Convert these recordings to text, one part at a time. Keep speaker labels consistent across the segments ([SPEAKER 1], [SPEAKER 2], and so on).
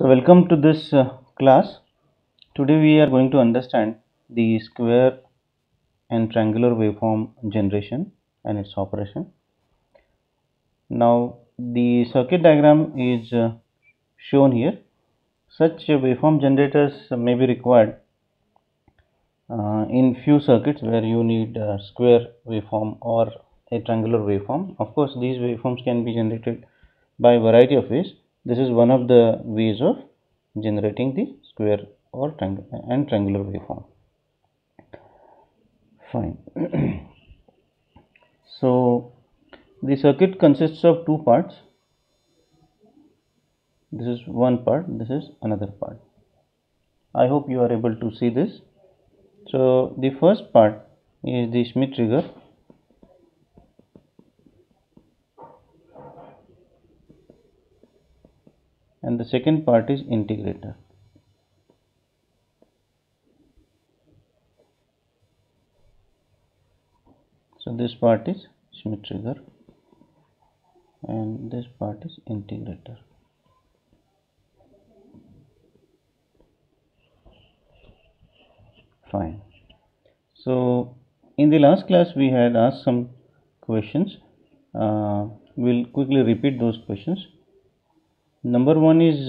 [SPEAKER 1] So welcome to this class. Today we are going to understand the square and triangular waveform generation and its operation. Now the circuit diagram is shown here. Such waveform generators may be required in few circuits where you need a square waveform or a triangular waveform. Of course, these waveforms can be generated by a variety of ways. This is one of the ways of generating the square or triangular waveform. Fine. So the circuit consists of two parts. This is one part, this is another part. I hope you are able to see this. So the first part is the Schmitt trigger. And the second part is integrator. So this part is Schmitt trigger and this part is integrator. Fine. So in the last class we had asked some questions. We'll quickly repeat those questions. Number one is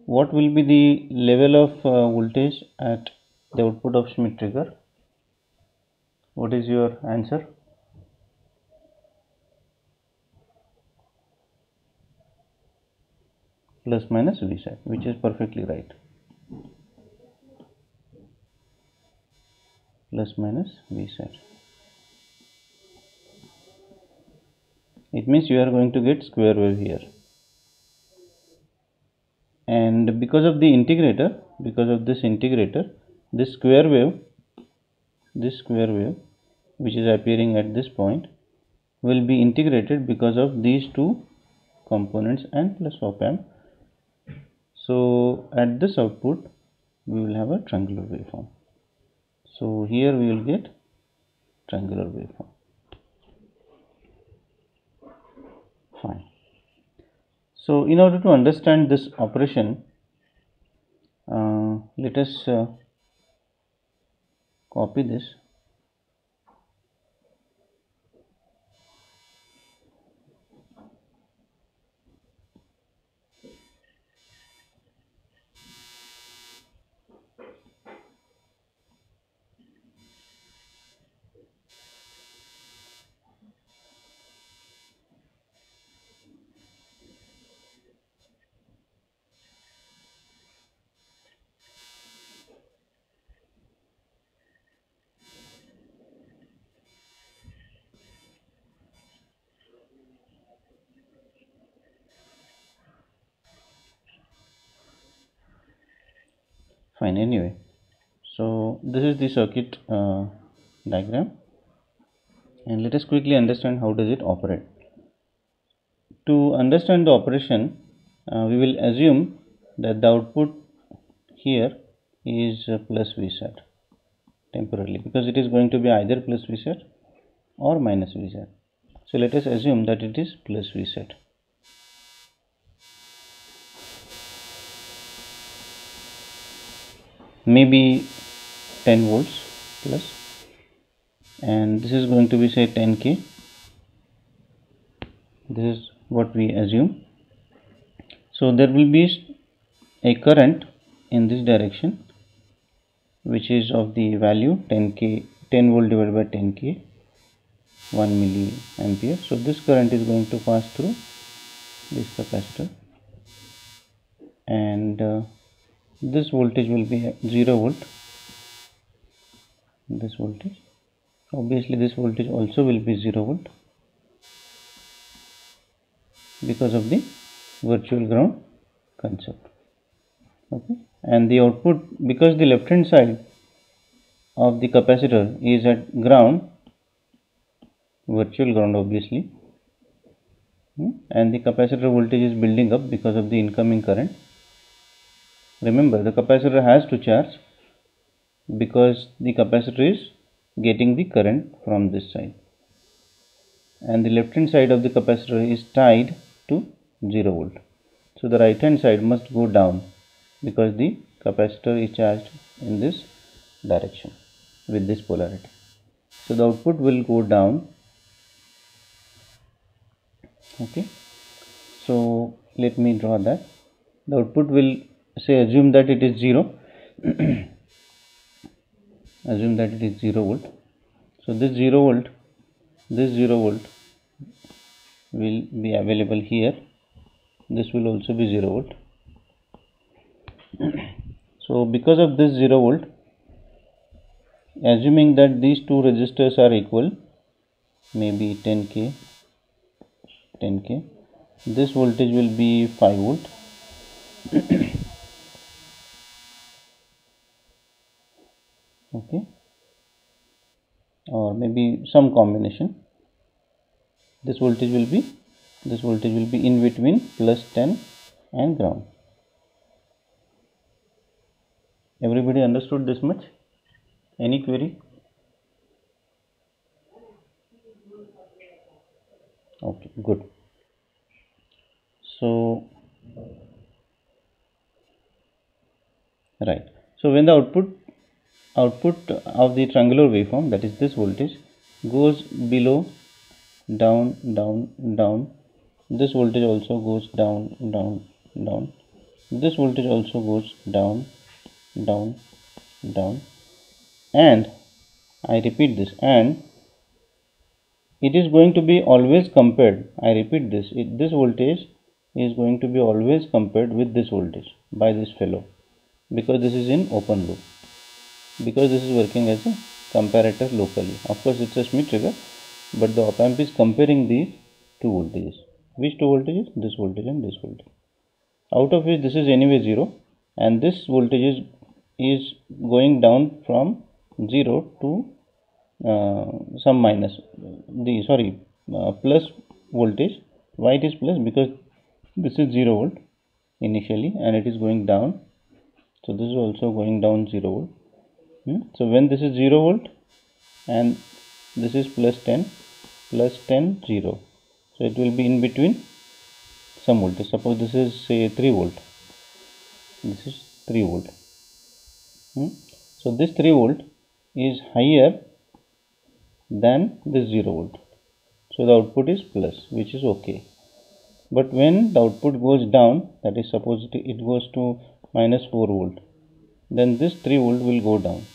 [SPEAKER 1] what will be the level of voltage at the output of Schmitt trigger? What is your answer? Plus minus Vsat, which is perfectly right. Plus minus Vsat. It means you are going to get square wave here. And because of the integrator, because of this integrator, this square wave which is appearing at this point will be integrated because of these two components and plus op amp. So at this output we will have a triangular waveform. So here we will get triangular waveform. Fine. So in order to understand this operation, let us copy this. Fine. Anyway, so this is the circuit diagram, and let us quickly understand how does it operate. To understand the operation, we will assume that the output here is plus Vsat temporarily, because it is going to be either plus Vsat or minus Vsat. So let us assume that it is plus Vsat. Maybe 10 volts plus, and this is going to be say 10k. This is what we assume. So there will be a current in this direction which is of the value 10k, 10 volt divided by 10k, 1 milliampere. So this current is going to pass through this capacitor, and this voltage will be 0 volt. This voltage, obviously this voltage also will be 0 volt because of the virtual ground concept. Okay, and the output, because the left hand side of the capacitor is at ground, virtual ground obviously, and the capacitor voltage is building up because of the incoming current. Remember, the capacitor has to charge because the capacitor is getting the current from this side, and the left hand side of the capacitor is tied to 0 volt. So the right hand side must go down because the capacitor is charged in this direction with this polarity. So the output will go down. Okay, so let me draw that. The output will, say, assume that it is 0. Assume that it is 0 volt. So this 0 volt will be available here. This will also be 0 volt. So because of this 0 volt, assuming that these two resistors are equal, maybe 10k, this voltage will be 5 volt. Okay, or maybe some combination. This voltage will be in between plus 10 and ground. Everybody understood this much? Any query? Okay, good. So right, so when the output of the triangular waveform, that is this voltage, goes below, down, this voltage also goes down, this voltage also goes down, and I repeat this, and it is going to be always compared. I repeat this, this voltage is going to be always compared with this voltage by this fellow, because this is in open loop, because this is working as a comparator locally. Of course, it's a Schmitt trigger, but the op amp is comparing these two voltages. Which two voltages? This voltage and this voltage. Out of which this is anyway 0, and this voltage is going down from 0 to some minus, plus voltage. Why it is plus? Because this is 0 volt initially and it is going down. So this is also going down 0 volt. So when this is 0 volt and this is plus 10, 0. So it will be in between some voltage. Suppose this is, say, 3 volt. This is 3 volt. So this 3 volt is higher than this 0 volt. So the output is plus, which is okay. But when the output goes down, that is, suppose it goes to minus 4 volt, then this 3 volt will go down.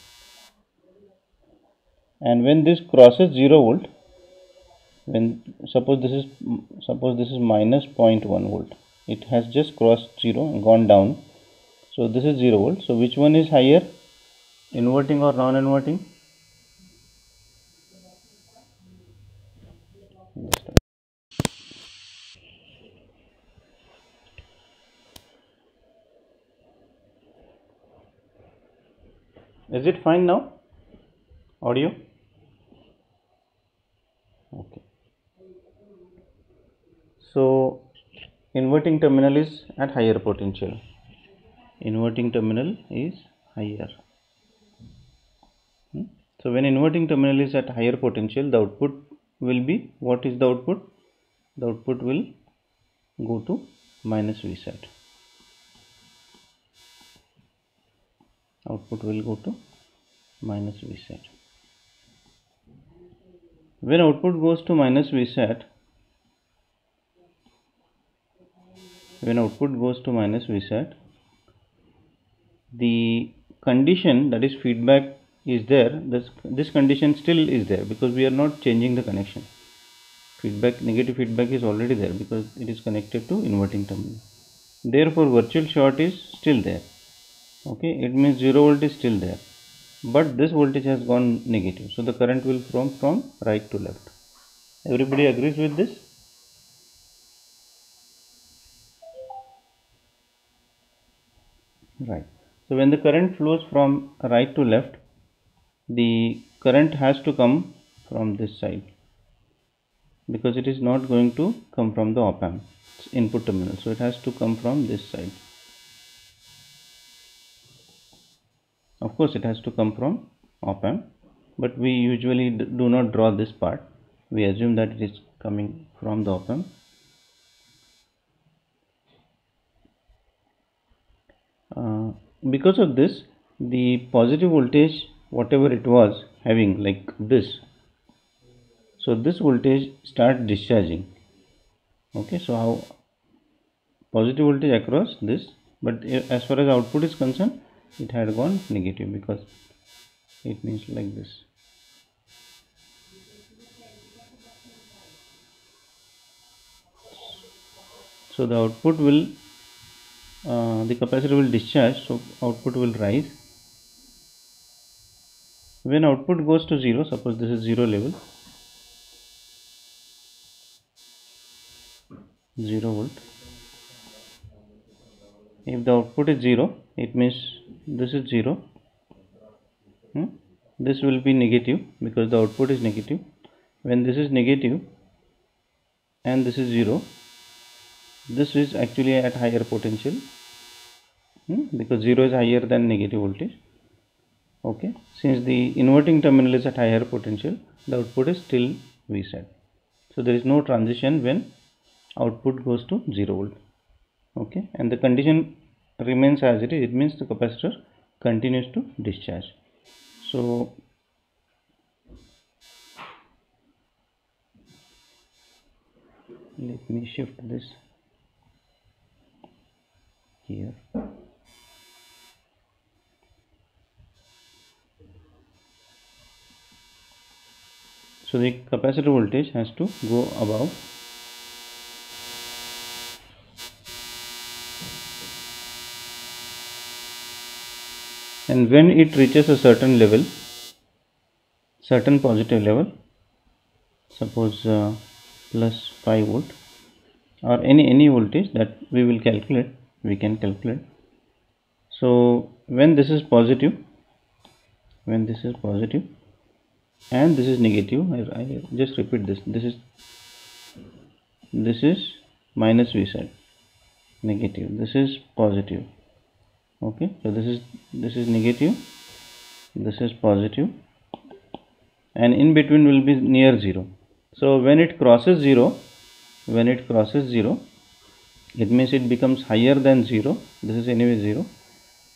[SPEAKER 1] And when this crosses 0 volt, when suppose this is minus 0.1 volt, it has just crossed 0 and gone down. So this is 0 volt. So which one is higher, inverting or non-inverting? Is it fine now? Audio? Okay. So inverting terminal is at higher potential. Inverting terminal is higher. So when inverting terminal is at higher potential, the output will be, what is the output? The output will go to minus Vsat. Output will go to minus Vsat. When output goes to minus Vsat, the condition, that is feedback, is there. This condition still is there because we are not changing the connection. Negative feedback is already there because it is connected to inverting terminal. Therefore virtual short is still there. Okay, it means 0 volt is still there, but this voltage has gone negative, so the current will flow from right to left. Everybody agrees with this? Right. So when the current flows from right to left, the current has to come from this side, because it is not going to come from the op amp input terminal, so it has to come from this side. Of course it has to come from op amp, but we usually do not draw this part. We assume that it is coming from the op amp. Because of this, the positive voltage, whatever it was having, like this, so this voltage start discharging. Okay, so how positive voltage across this, but as far as output is concerned, it had gone negative, because it means like this. So the output will the capacitor will discharge, so output will rise. When output goes to 0, suppose this is 0 level, 0 volt. If the output is 0, it means this is 0. This will be negative because the output is negative. When this is negative and this is 0, this is actually at higher potential, because 0 is higher than negative voltage. Okay, since the inverting terminal is at higher potential, the output is still Vsat. So there is no transition when output goes to 0 volt. Okay, and the condition remains as it is. It means the capacitor continues to discharge. So let me shift this here. So the capacitor voltage has to go above. And when it reaches a certain level, certain positive level, suppose plus 5 volt, or any voltage that we will calculate, we can calculate. So when this is positive, and this is negative, I just repeat this. This is minus Vsat, negative. This is positive. Okay, so this is negative, this is positive, and in between will be near 0. So when it crosses 0, it means it becomes higher than 0. This is anyway 0.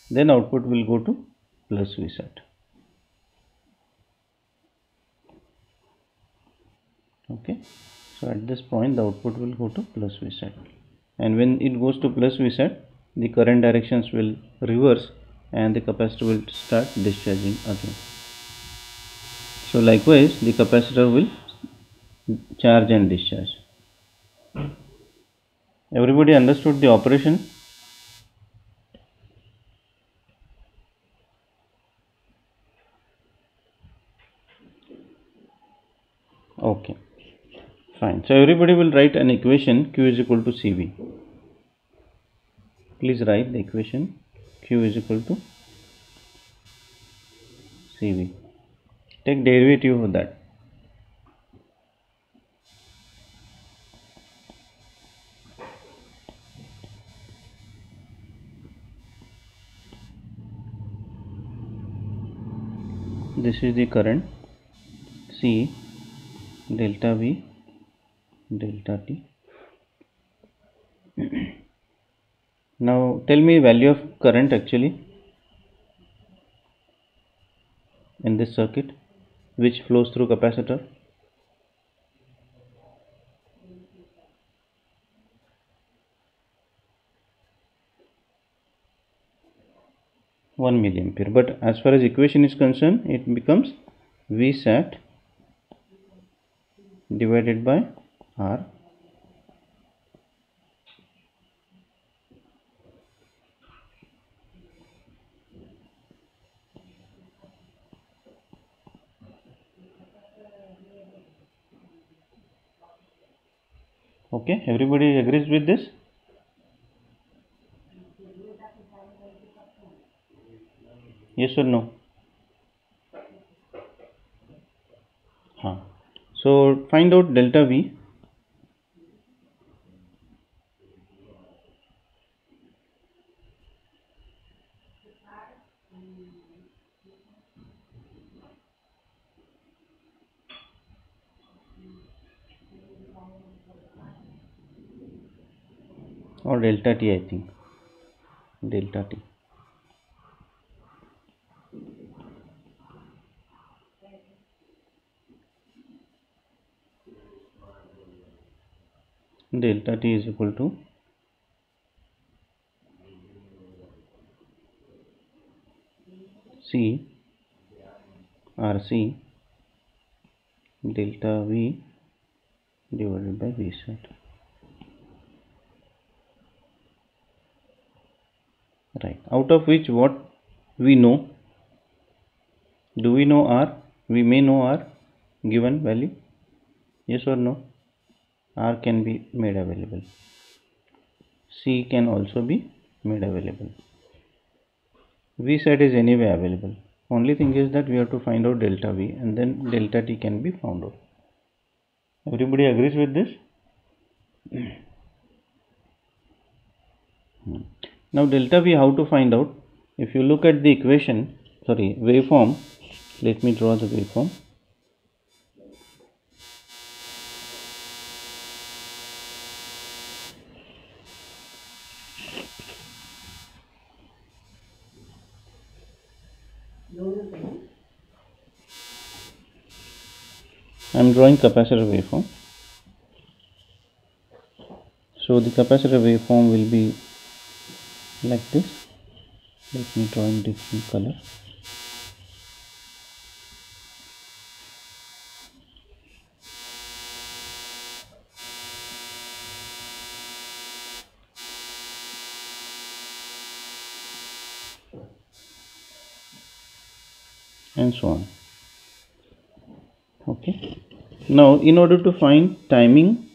[SPEAKER 1] Then output will go to plus Vsat. Okay, so at this point the output will go to plus Vsat, and when it goes to plus Vsat, the current directions will reverse and the capacitor will start discharging again. So likewise the capacitor will charge and discharge. Everybody understood the operation? Okay, fine. So everybody will write an equation, Q is equal to CV. Please write the equation Q is equal to CV. Take derivative of that. This is the current C delta V delta T. Now tell me value of current actually in this circuit which flows through capacitor. 1 milliampere, but as far as equation is concerned, it becomes Vsat divided by R. Okay, everybody agrees with this? Yes or no? So find out delta V. Or delta T, I think. Delta T. delta t is equal to C RC delta V divided by V sat. Right, out of which what we know, do we know R? We may know R given value, yes or no? R can be made available, C can also be made available, V sat is anyway available. Only thing is that we have to find out delta V and then delta T can be found out. Everybody agrees with this? Now delta V, how to find out? If you look at the equation, waveform, let me draw the waveform. I am drawing capacitor waveform. So the capacitor waveform will be like this. Let me draw in different color. And so on. Okay. Now in order to find timing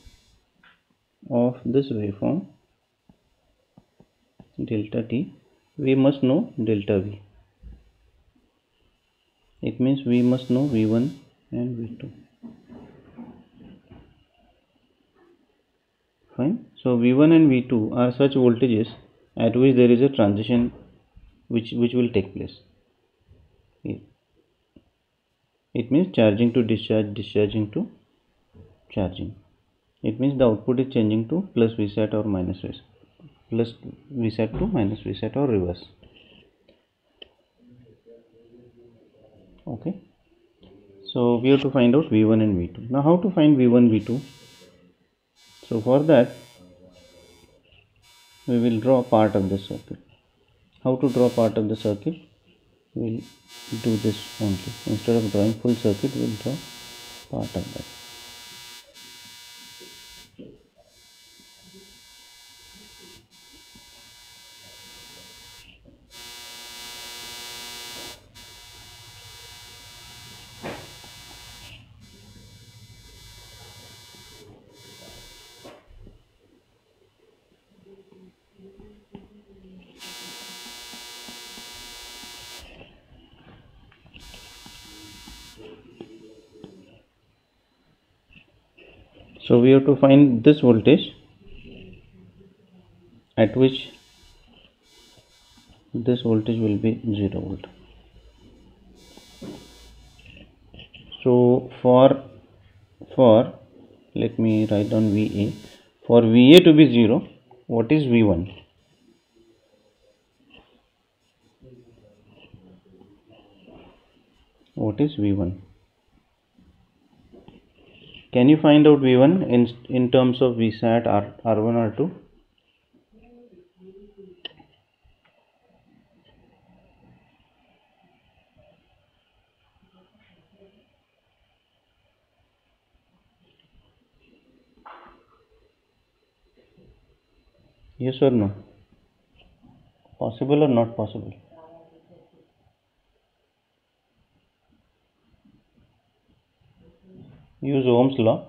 [SPEAKER 1] of this waveform delta t, we must know delta V. It means we must know V1 and V2. Fine. So V1 and V2 are such voltages at which there is a transition which will take place. It means charging to discharge, discharging to charging. It means the output is changing to plus Vsat or minus Vsat, plus Vsat to minus Vsat or reverse. Okay. So we have to find out V1 and V2. Now how to find V1, V2? So for that we will draw part of the circuit. How to draw part of the circuit? We will do this only. Instead of drawing full circuit, we will draw part of that. So we have to find this voltage at which this voltage will be 0 volt. So for let me write down VA. For VA to be 0, what is V1? What is V1? Can you find out V1 in terms of Vsat, R1, R2? Yes or no? Possible or not possible? Use Ohm's law.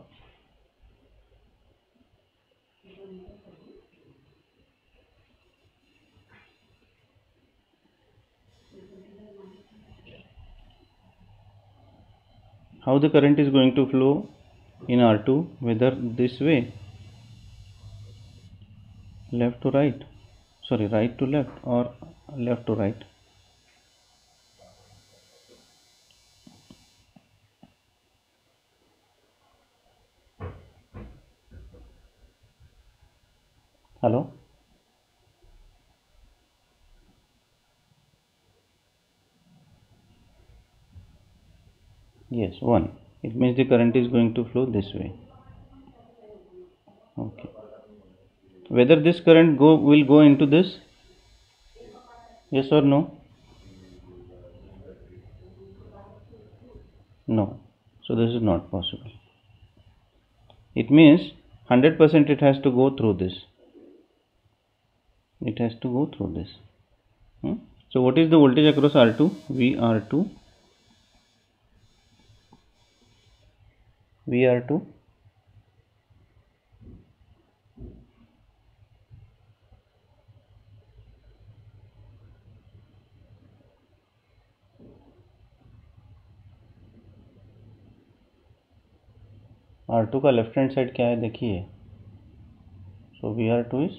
[SPEAKER 1] How the current is going to flow in R2, whether this way, left to right, right to left or left to right. Hello? Yes, 1. It means the current is going to flow this way. Okay. whether this current will go into this, yes or no? No. So this is not possible. It means 100% it has to go through this. It has to go through this. So what is the voltage across R2? VR2. VR2. R2 का left hand side क्या है देखिए. So VR2 is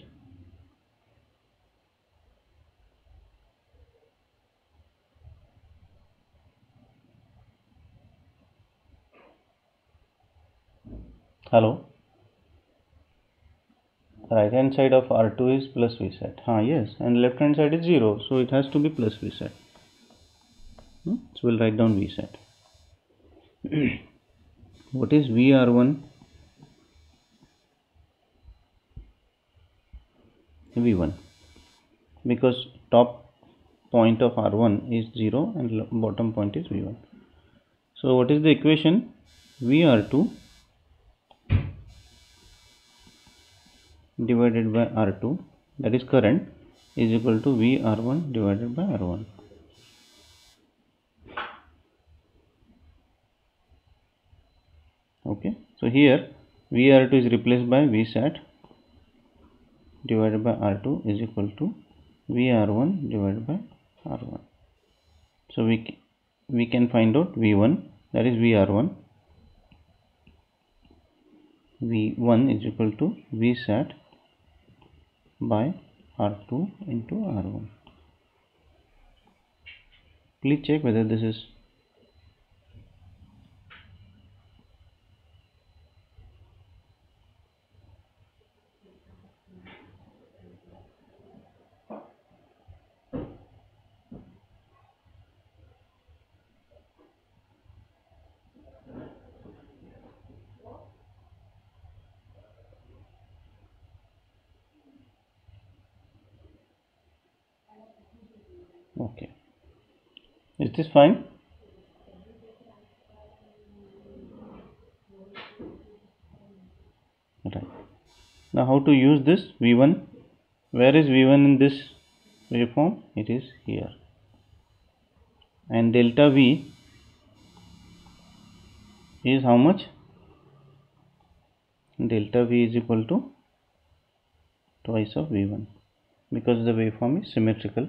[SPEAKER 1] hello. Right hand side of R2 is plus Vsat. Yes, and left hand side is 0, so it has to be plus Vsat. So we'll write down Vsat. What is VR1? V1, because top point of R1 is 0 and bottom point is V1. So what is the equation? VR2 divided by R2, that is current, is equal to VR1 divided by R1. Okay, so here VR2 is replaced by Vsat divided by R2 is equal to VR1 divided by R1. So we can find out V1, that is VR1. V1 is equal to Vsat by R2 into R1. Please check whether this is okay. Is this fine? Right. Now how to use this V1? Where is V1 in this waveform? It is here. And delta V is how much? Delta V is equal to twice of V1, because the waveform is symmetrical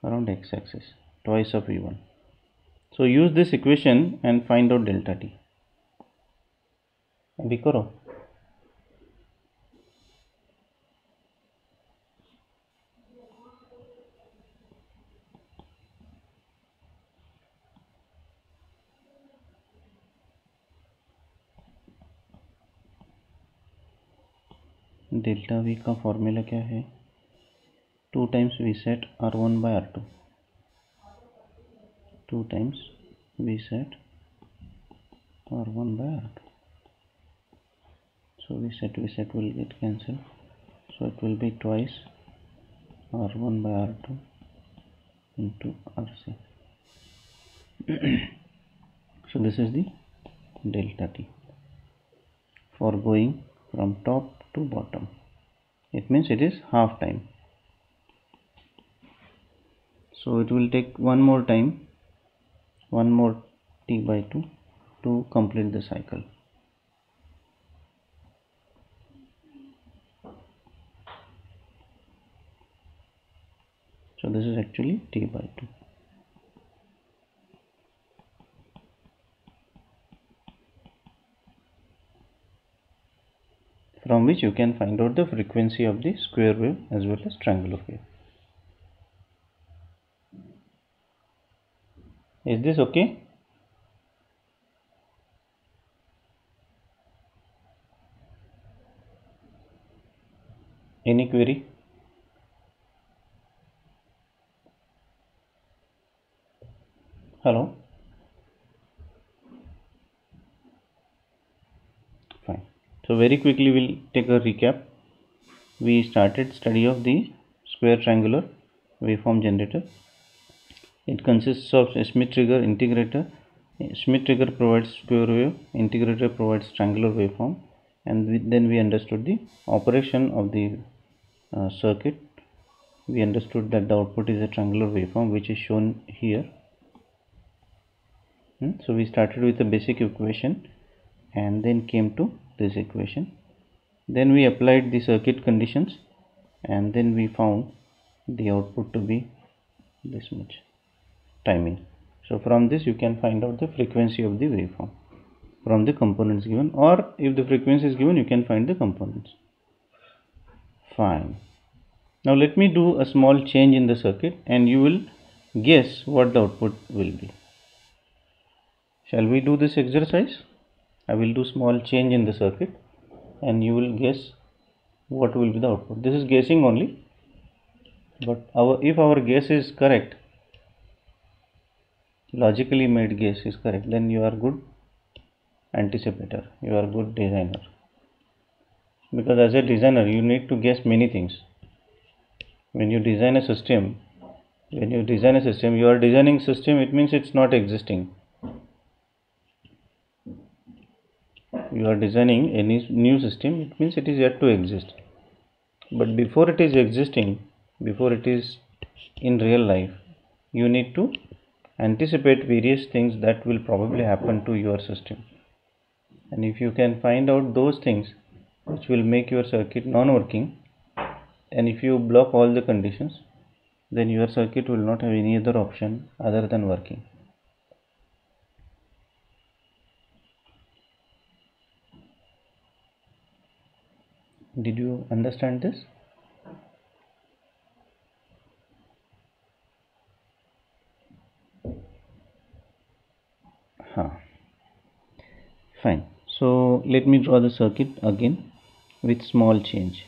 [SPEAKER 1] around x-axis, twice of V1. So use this equation and find out delta T. अभी करो. Delta V का formula क्या है? 2 times Vsat R1 by R2. 2 times Vsat R1 by R2. So Vsat will get cancelled. So it will be twice R1 by R2 into RC. So this is the delta T for going from top to bottom. It means it is half time. So it will take one more time, one more T by 2 to complete the cycle. So this is actually T by 2. From which you can find out the frequency of the square wave as well as triangular wave. Is this okay? Any query? Hello? Fine. So very quickly we'll take a recap. we started study of the square triangular waveform generator. It consists of a Schmitt trigger integrator. Schmitt trigger provides square wave, integrator provides triangular waveform, and then we understood the operation of the circuit. We understood that the output is a triangular waveform which is shown here. So we started with a basic equation and then came to this equation. Then we applied the circuit conditions and then we found the output to be this much timing. So from this you can find out the frequency of the waveform from the components given, or if the frequency is given you can find the components. Fine. Now let me do a small change in the circuit and you will guess what the output will be. Shall we do this exercise? I will do small change in the circuit and you will guess what will be the output. This is guessing only, but if our guess is correct, logically made guess is correct, then you are good anticipator, you are good designer. Because as a designer you need to guess many things. When you design a system, you are designing system, it means it's not existing. You are designing any new system, it means it is yet to exist. But before it is existing, before it is in real life, you need to anticipate various things that will probably happen to your system. And if you can find out those things which will make your circuit non-working, and if you block all the conditions, then your circuit will not have any other option other than working. Did you understand this? Fine. So let me draw the circuit again with small change.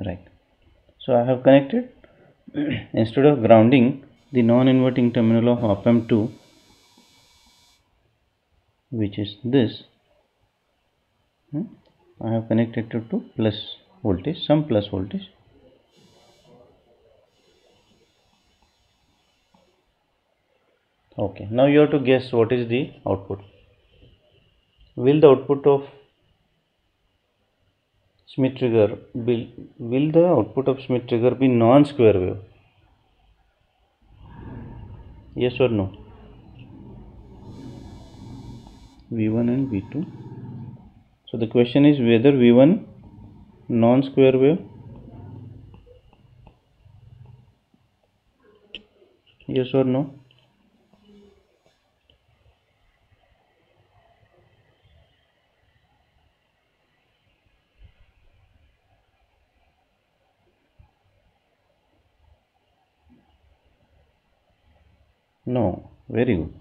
[SPEAKER 1] Right. So I have connected instead of grounding the non-inverting terminal of op-amp 2, which is this, I have connected it to plus voltage, some plus voltage. Okay, now you have to guess what is the output. Will the output of Schmitt trigger will the output of Schmitt trigger be non-square wave? Yes or no? V1 and V2. So the question is whether V1 non-square wave. Yes or no? No. Very good.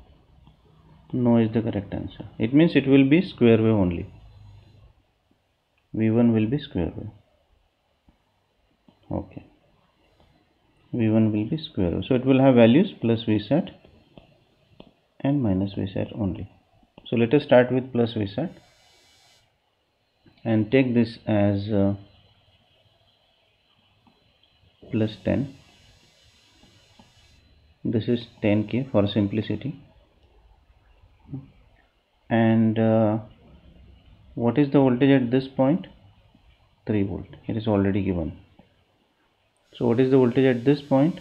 [SPEAKER 1] No is the correct answer. It means it will be square wave only. V1 will be square wave. Okay. V1 will be square wave. So it will have values plus Vsat and minus Vsat only. So let us start with plus Vsat and take this as plus 10. This is 10k for simplicity, and What is the voltage at this point? 3 volt. It is already given. So what is the voltage at this point?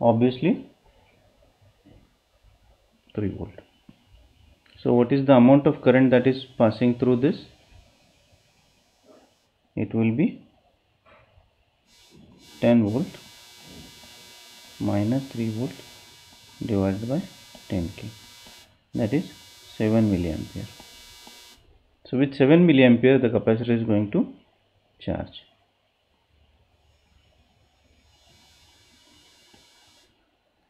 [SPEAKER 1] Obviously 3 volt. So what is the amount of current that is passing through this? It will be 10 volt minus 3 volt divided by 10k, that is 7 milliampere. So with 7 milliampere the capacitor is going to charge.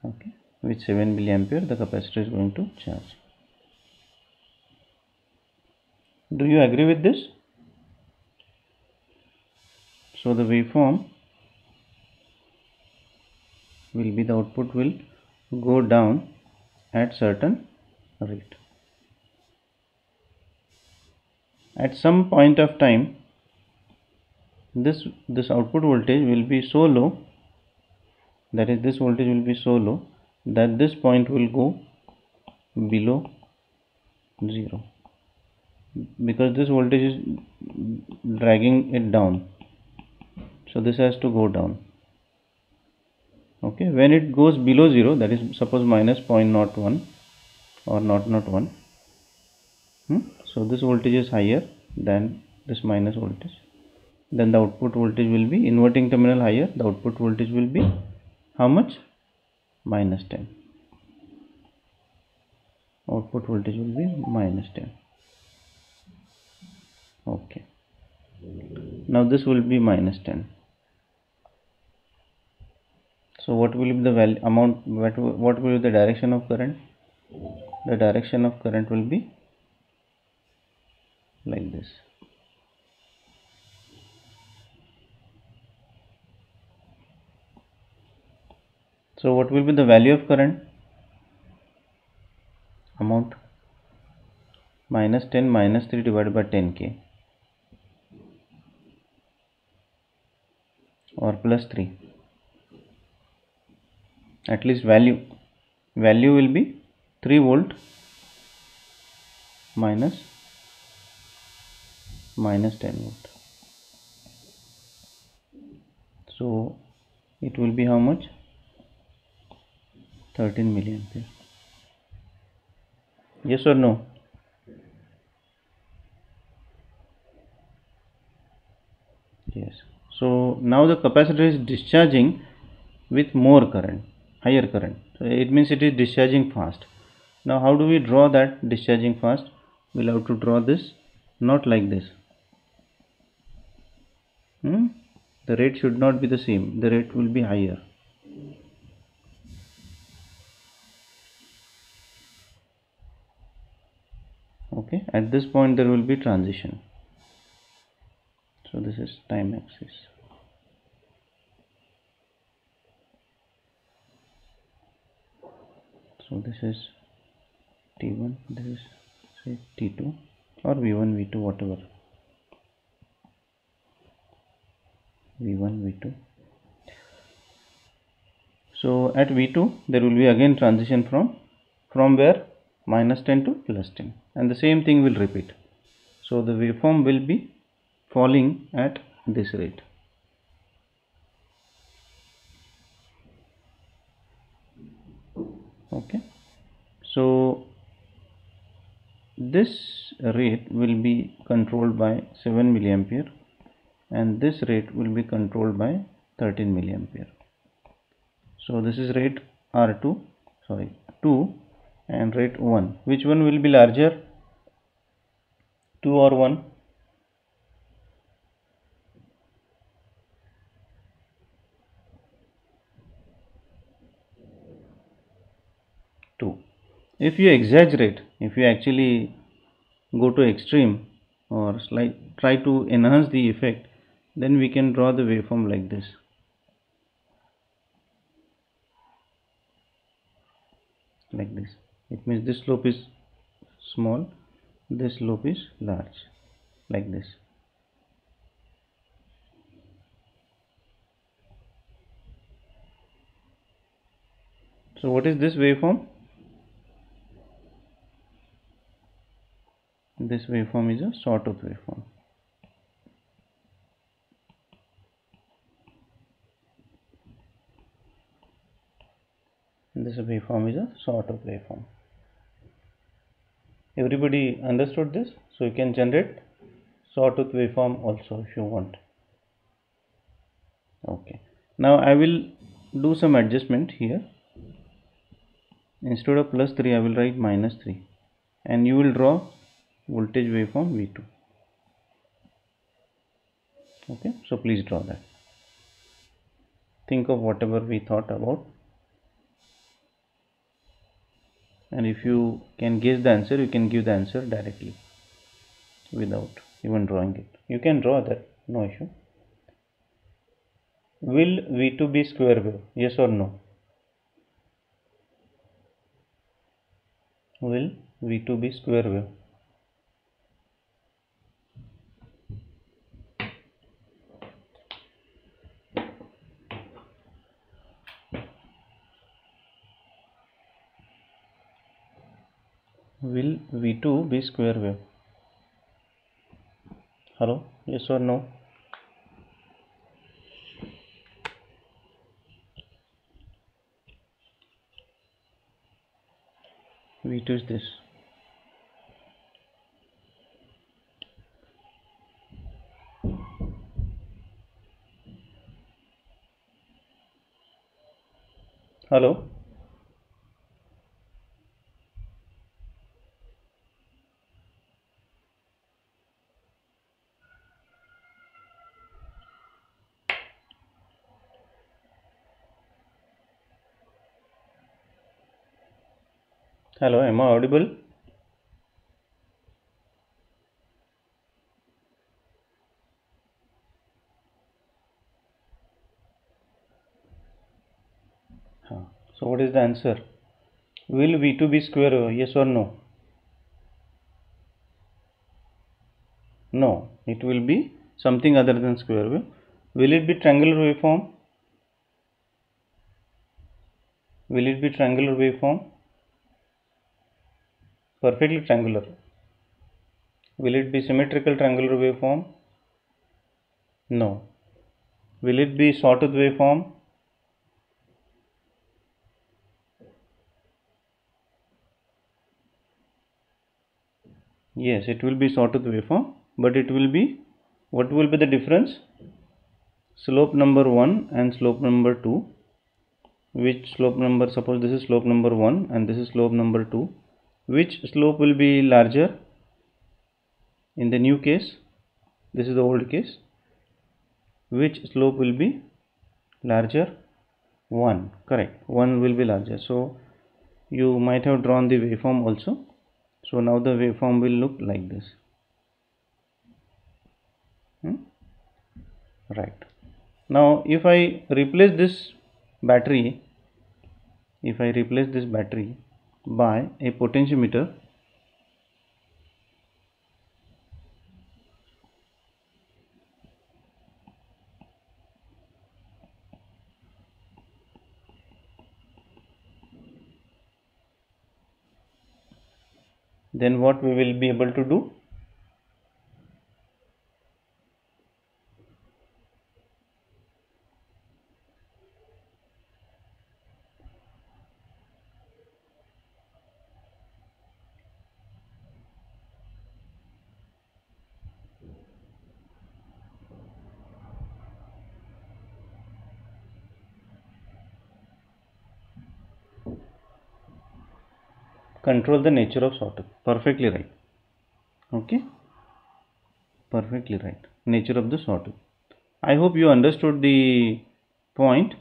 [SPEAKER 1] Okay, with 7 milliampere the capacitor is going to charge. Do you agree with this? So the waveform will be, the output will go down at certain rate. At some point of time this output voltage will be so low, that is this voltage will be so low that this point will go below 0, because this voltage is dragging it down, so this has to go down. Okay, when it goes below 0, that is suppose minus 0.01 or 0.01, so this voltage is higher than this minus voltage, then the output voltage will be, inverting terminal higher, the output voltage will be how much? Minus 10. Output voltage will be minus 10. Okay, now this will be minus 10. So what will be the value amount, what will be the direction of current? The direction of current will be like this. So what will be the value of current? Amount minus 10 minus 3 divided by 10k, or plus 3. At least value will be 3 volt minus 10 volt. So it will be how much? 13 milliampere. Yes or no? Yes. So now the capacitor is discharging with more current, higher current. So it means it is discharging fast. Now how do we draw that discharging fast? We'll have to draw this not like this. The rate should not be the same. The rate will be higher. Okay, at this point there will be transition. So this is time axis. So this is T1, this is say T2 or V1, V2, whatever. V1, V2. So at V2 there will be again transition from where? Minus 10 to plus 10, and the same thing will repeat. So the waveform will be falling at this rate. Okay, so this rate will be controlled by 7 milliampere and this rate will be controlled by 13 milliampere. So this is rate R2, sorry 2, and rate 1. Which one will be larger? 2 or 1? 2. If you exaggerate, if you actually go to extreme or try to enhance the effect, then we can draw the waveform like this. Like this. It means this slope is small, this slope is large, like this. So what is this waveform? This waveform is a sawtooth waveform. This waveform is a sawtooth waveform. Everybody understood this? So you can generate sawtooth waveform also if you want. Okay. Now I will do some adjustment here. Instead of +3 I will write -3, and you will draw voltage waveform V2. Okay, so please draw that. Think of whatever we thought about, and if you can guess the answer, you can give the answer directly without even drawing it. You can draw that, no issue. Will V2 be square wave? Yes or no? Will V2 be square wave? Will V2 be square wave? Hello? Yes or no? V2 is this. Hello? Hello, am I audible? So what is the answer? Will V2 be square wave? Yes or no? No, it will be something other than square wave. Will it be triangular waveform? Will it be triangular waveform? Perfectly triangular. Will it be symmetrical triangular waveform? No. Will it be sawtooth waveform? Yes, it will be sawtooth waveform, but it will be, what will be the difference? Slope number 1 and slope number 2. Which slope number? Suppose this is slope number 1 and this is slope number 2. Which slope will be larger? In the new case, this is the old case. Which slope will be larger? 1. Correct. 1 will be larger. So you might have drawn the waveform also. So now the waveform will look like this. Right. Now if I replace this battery, by a potentiometer, then what we will be able to do? Control the nature of sawtooth. Perfectly right. Okay. Perfectly right. Nature of the sawtooth. I hope you understood the point.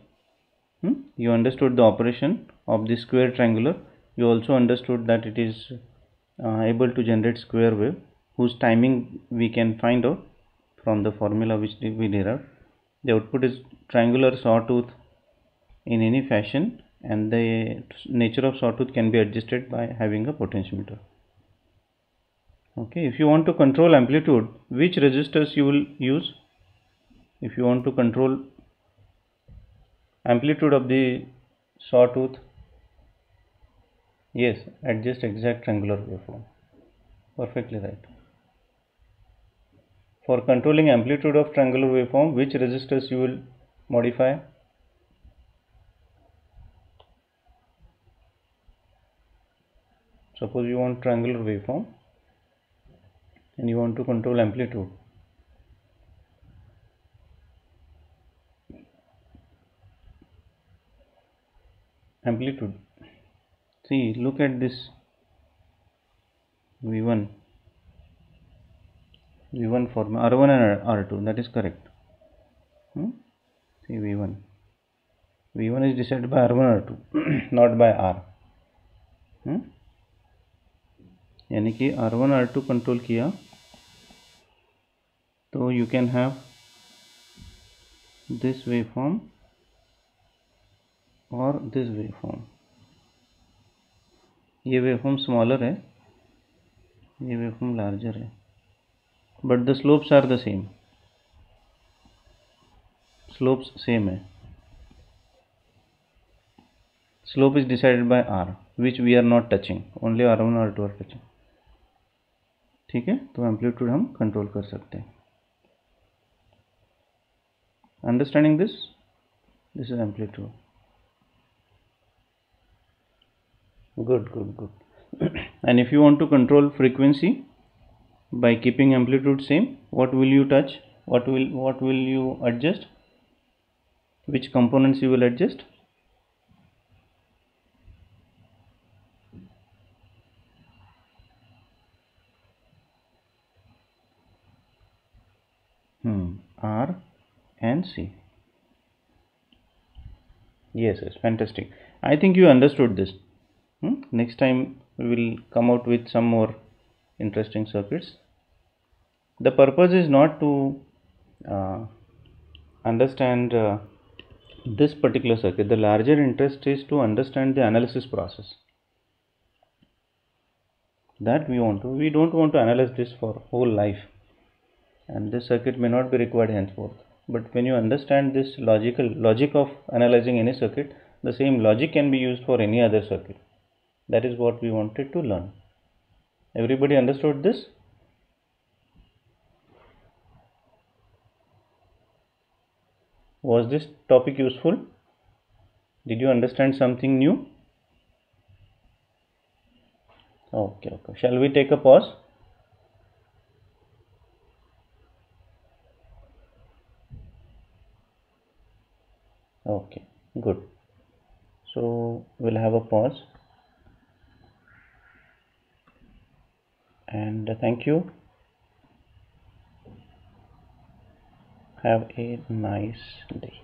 [SPEAKER 1] You understood the operation of the square triangular. You also understood that it is able to generate square wave, whose timing we can find out from the formula which we derived. The output is triangular sawtooth in any fashion, and the nature of sawtooth can be adjusted by having a potentiometer. Okay, if you want to control amplitude, which resistors you will use? If you want to control amplitude of the sawtooth, yes, adjust exact triangular waveform. Perfectly right. For controlling amplitude of triangular waveform, which resistors you will modify? Suppose you want triangular waveform and you want to control amplitude. Amplitude. See, look at this V1 formula, R1 and R2, that is correct. See, V1 is decided by R1 R2 not by R. यानी कि R1 R2 control किया तो you can have this waveform or this waveform. ये waveform smaller है, ये waveform larger है, but the slopes are the same. Slopes same है. Slope is decided by R, which we are not touching. Only R1 R2 are touching. ठीक है, तो amplitude हम control कर सकते हैं. Understanding this? This is amplitude. Good. And if you want to control frequency by keeping amplitude same, what will you touch? What will you adjust? Which components you will adjust? R and C. Yes, fantastic. I think you understood this. Next time we will come out with some more interesting circuits. The purpose is not to understand this particular circuit. The larger interest is to understand the analysis process. That we don't want to analyze this for whole life, and this circuit may not be required henceforth. But when you understand this logic of analyzing any circuit, the same logic can be used for any other circuit. That is what we wanted to learn. Everybody understood this? Was this topic useful? Did you understand something new? Okay. Shall we take a pause? Okay, good. So we'll have a pause. And thank you. Have a nice day.